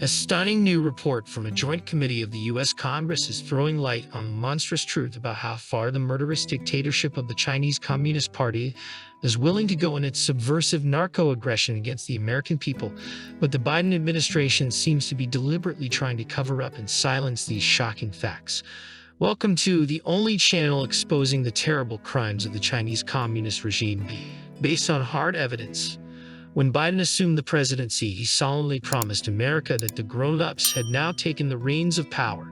A stunning new report from a joint committee of the U.S. Congress is throwing light on the monstrous truth about how far the murderous dictatorship of the Chinese Communist Party is willing to go in its subversive narco-aggression against the American people, but the Biden administration seems to be deliberately trying to cover up and silence these shocking facts. Welcome to the only channel exposing the terrible crimes of the Chinese Communist regime based on hard evidence. When Biden assumed the presidency, he solemnly promised America that the grown-ups had now taken the reins of power.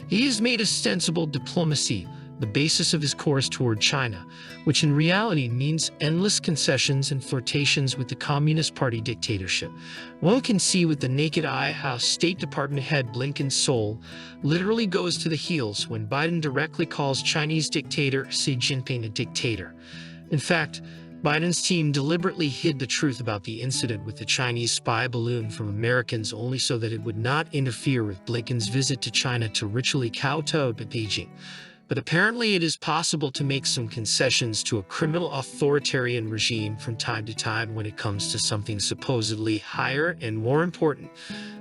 He has made ostensible diplomacy the basis of his course toward China, which in reality means endless concessions and flirtations with the Communist Party dictatorship. One can see with the naked eye how State Department head Blinken's soul literally goes to the heels when Biden directly calls Chinese dictator Xi Jinping a dictator. In fact, Biden's team deliberately hid the truth about the incident with the Chinese spy balloon from Americans only so that it would not interfere with Blinken's visit to China to ritually kowtow to Beijing. But apparently it is possible to make some concessions to a criminal authoritarian regime from time to time when it comes to something supposedly higher and more important.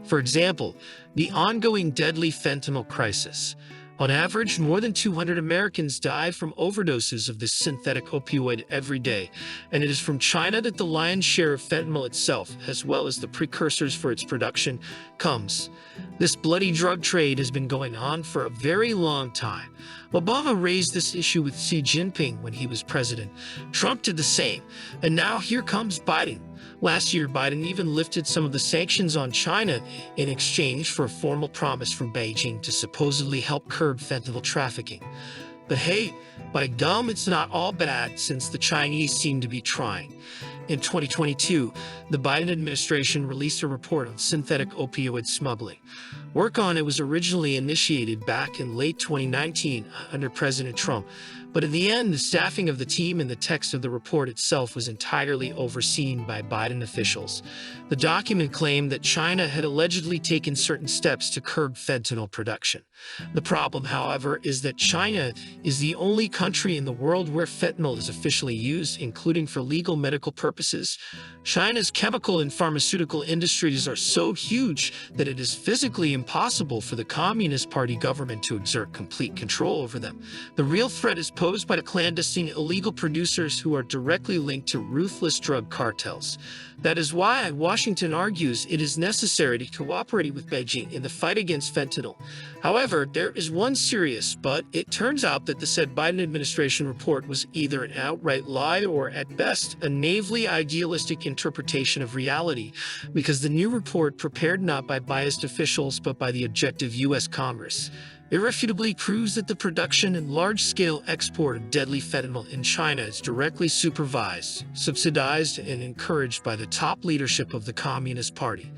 For example, the ongoing deadly fentanyl crisis. On average, more than 200 Americans die from overdoses of this synthetic opioid every day, and it is from China that the lion's share of fentanyl itself, as well as the precursors for its production, comes. This bloody drug trade has been going on for a very long time. Obama raised this issue with Xi Jinping when he was president. Trump did the same, and now here comes Biden. Last year, Biden even lifted some of the sanctions on China in exchange for a formal promise from Beijing to supposedly help curb fentanyl trafficking. But hey, by gum, it's not all bad since the Chinese seem to be trying. In 2022, the Biden administration released a report on synthetic opioid smuggling. Work on it was originally initiated back in late 2019 under President Trump, but in the end, the staffing of the team and the text of the report itself was entirely overseen by Biden officials. The document claimed that China had allegedly taken certain steps to curb fentanyl production. The problem, however, is that China is the only country in the world where fentanyl is officially used, including for legal medical purposes. China's chemical and pharmaceutical industries are so huge that it is physically impossible for the Communist Party government to exert complete control over them. The real threat is posed by the clandestine illegal producers who are directly linked to ruthless drug cartels. That is why Washington argues it is necessary to cooperate with Beijing in the fight against fentanyl. However, there is one serious but. It turns out that the said Biden administration report was either an outright lie or, at best, a naively idealistic interpretation of reality, because the new report, prepared not by biased officials but by the objective U.S. Congress, irrefutably proves that the production and large-scale export of deadly fentanyl in China is directly supervised, subsidized, and encouraged by the top leadership of the Communist Party.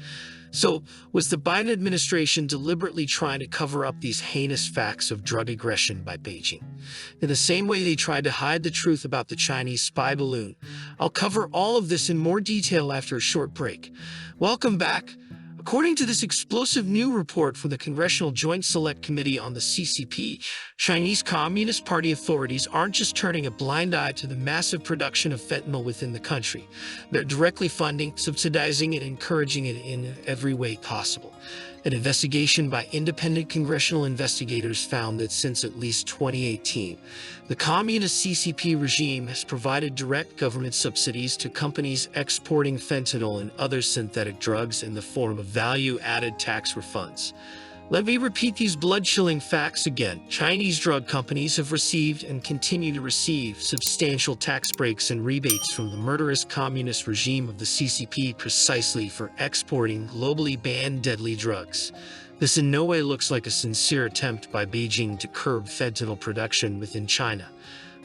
So, was the Biden administration deliberately trying to cover up these heinous facts of drug aggression by Beijing? In the same way they tried to hide the truth about the Chinese spy balloon. I'll cover all of this in more detail after a short break. Welcome back. According to this explosive new report from the Congressional Joint Select Committee on the CCP, Chinese Communist Party authorities aren't just turning a blind eye to the massive production of fentanyl within the country. They're directly funding, subsidizing, and encouraging it in every way possible. An investigation by independent congressional investigators found that since at least 2018, the communist CCP regime has provided direct government subsidies to companies exporting fentanyl and other synthetic drugs in the form of value-added tax refunds. Let me repeat these blood-chilling facts again. Chinese drug companies have received and continue to receive substantial tax breaks and rebates from the murderous communist regime of the CCP precisely for exporting globally banned deadly drugs. This in no way looks like a sincere attempt by Beijing to curb fentanyl production within China.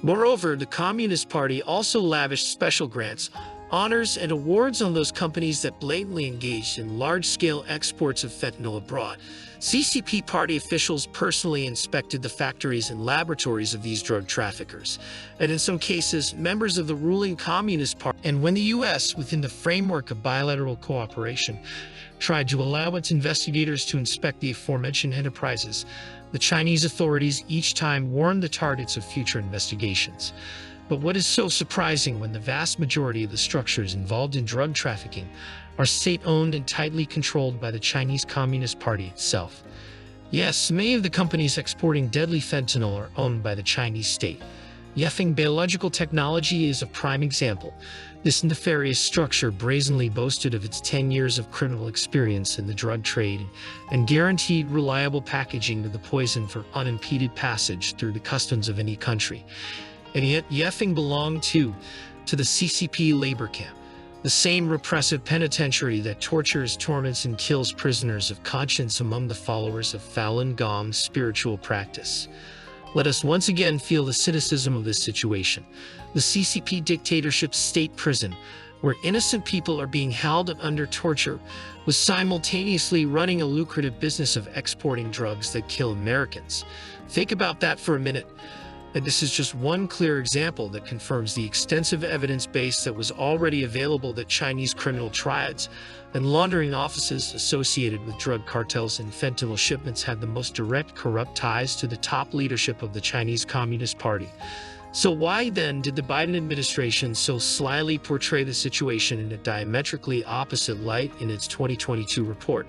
Moreover, the Communist Party also lavished special grants, honors, and awards on those companies that blatantly engaged in large-scale exports of fentanyl abroad. CCP party officials personally inspected the factories and laboratories of these drug traffickers, and in some cases, members of the ruling Communist Party. And when the U.S., within the framework of bilateral cooperation, tried to allow its investigators to inspect the aforementioned enterprises, the Chinese authorities each time warned the targets of future investigations. But what is so surprising when the vast majority of the structures involved in drug trafficking are state-owned and tightly controlled by the Chinese Communist Party itself? Yes, many of the companies exporting deadly fentanyl are owned by the Chinese state. Yefeng Biological Technology is a prime example. This nefarious structure brazenly boasted of its 10 years of criminal experience in the drug trade and guaranteed reliable packaging of the poison for unimpeded passage through the customs of any country. And yet, Yefeng belonged to the CCP labor camp, the same repressive penitentiary that tortures, torments, and kills prisoners of conscience among the followers of Falun Gong's spiritual practice. Let us once again feel the cynicism of this situation. The CCP dictatorship state prison, where innocent people are being held under torture, was simultaneously running a lucrative business of exporting drugs that kill Americans. Think about that for a minute. And this is just one clear example that confirms the extensive evidence base that was already available that Chinese criminal triads and laundering offices associated with drug cartels and fentanyl shipments had the most direct corrupt ties to the top leadership of the Chinese Communist Party. So why then did the Biden administration so slyly portray the situation in a diametrically opposite light in its 2022 report?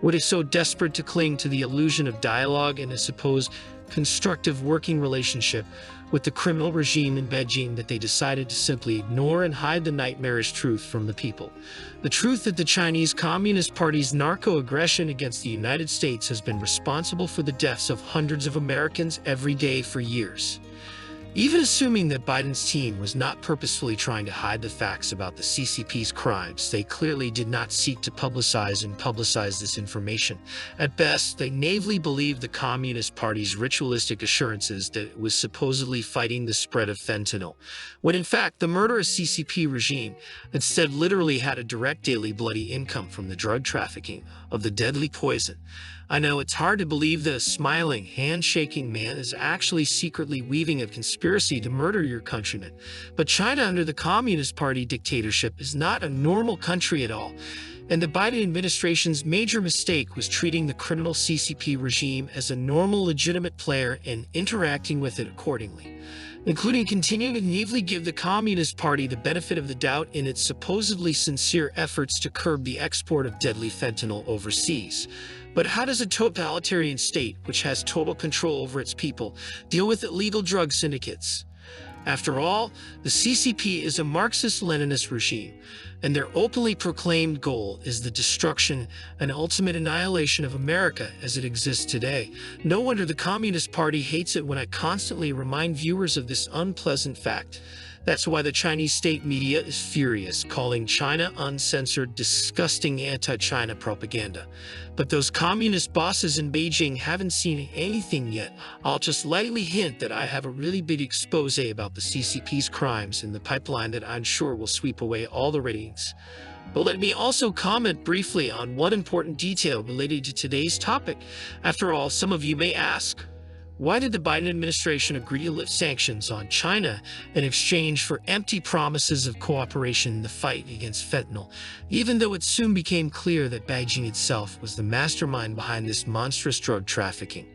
Were they so desperate to cling to the illusion of dialogue and a supposed constructive working relationship with the criminal regime in Beijing that they decided to simply ignore and hide the nightmarish truth from the people? The truth that the Chinese Communist Party's narco-aggression against the United States has been responsible for the deaths of hundreds of Americans every day for years. Even assuming that Biden's team was not purposefully trying to hide the facts about the CCP's crimes, they clearly did not seek to publicize this information. At best, they naively believed the Communist Party's ritualistic assurances that it was supposedly fighting the spread of fentanyl, when in fact the murderous CCP regime instead literally had a direct daily bloody income from the drug trafficking of the deadly poison. I know it's hard to believe that a smiling, handshaking man is actually secretly weaving a conspiracy to murder your countrymen. But China under the Communist Party dictatorship is not a normal country at all. And the Biden administration's major mistake was treating the criminal CCP regime as a normal, legitimate player and interacting with it accordingly, including continuing to naively give the Communist Party the benefit of the doubt in its supposedly sincere efforts to curb the export of deadly fentanyl overseas. But how does a totalitarian state, which has total control over its people, deal with illegal drug syndicates? After all, the CCP is a Marxist-Leninist regime, and their openly proclaimed goal is the destruction and ultimate annihilation of America as it exists today. No wonder the Communist Party hates it when I constantly remind viewers of this unpleasant fact. That's why the Chinese state media is furious, calling China uncensored, disgusting anti-China propaganda. But those communist bosses in Beijing haven't seen anything yet. I'll just lightly hint that I have a really big expose about the CCP's crimes in the pipeline that I'm sure will sweep away all the ratings. But let me also comment briefly on one important detail related to today's topic. After all, some of you may ask, why did the Biden administration agree to lift sanctions on China in exchange for empty promises of cooperation in the fight against fentanyl, even though it soon became clear that Beijing itself was the mastermind behind this monstrous drug trafficking?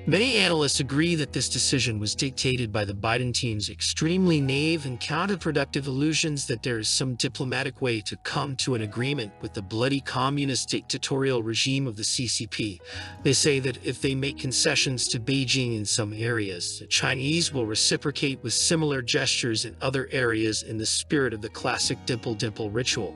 Many analysts agree that this decision was dictated by the Biden team's extremely naive and counterproductive illusions that there is some diplomatic way to come to an agreement with the bloody communist dictatorial regime of the CCP. They say that if they make concessions to Beijing in some areas, the Chinese will reciprocate with similar gestures in other areas in the spirit of the classic dimple-dimple ritual.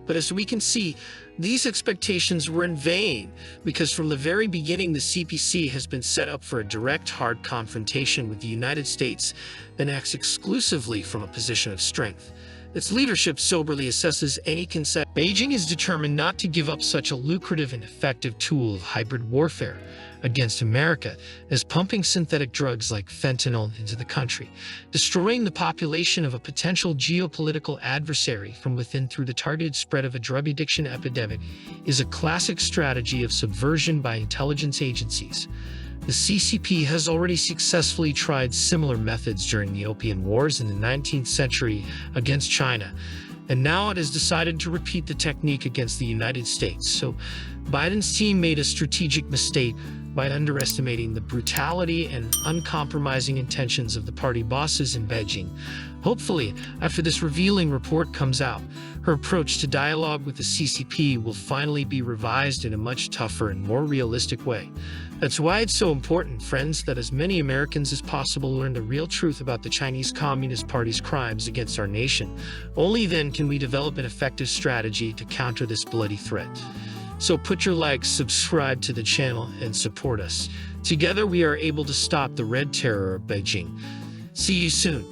But as we can see, these expectations were in vain, because from the very beginning the CPC has been set up for a direct, hard confrontation with the United States and acts exclusively from a position of strength. Its leadership soberly assesses any concession. Beijing is determined not to give up such a lucrative and effective tool of hybrid warfare against America as pumping synthetic drugs like fentanyl into the country, destroying the population of a potential geopolitical adversary from within through the targeted spread of a drug addiction epidemic is a classic strategy of subversion by intelligence agencies. The CCP has already successfully tried similar methods during the Opium Wars in the 19th century against China, and now it has decided to repeat the technique against the United States. So Biden's team made a strategic mistake by underestimating the brutality and uncompromising intentions of the party bosses in Beijing. Hopefully, after this revealing report comes out, her approach to dialogue with the CCP will finally be revised in a much tougher and more realistic way. That's why it's so important, friends, that as many Americans as possible learn the real truth about the Chinese Communist Party's crimes against our nation. Only then can we develop an effective strategy to counter this bloody threat. So put your likes, subscribe to the channel, and support us. Together we are able to stop the Red Terror of Beijing. See you soon.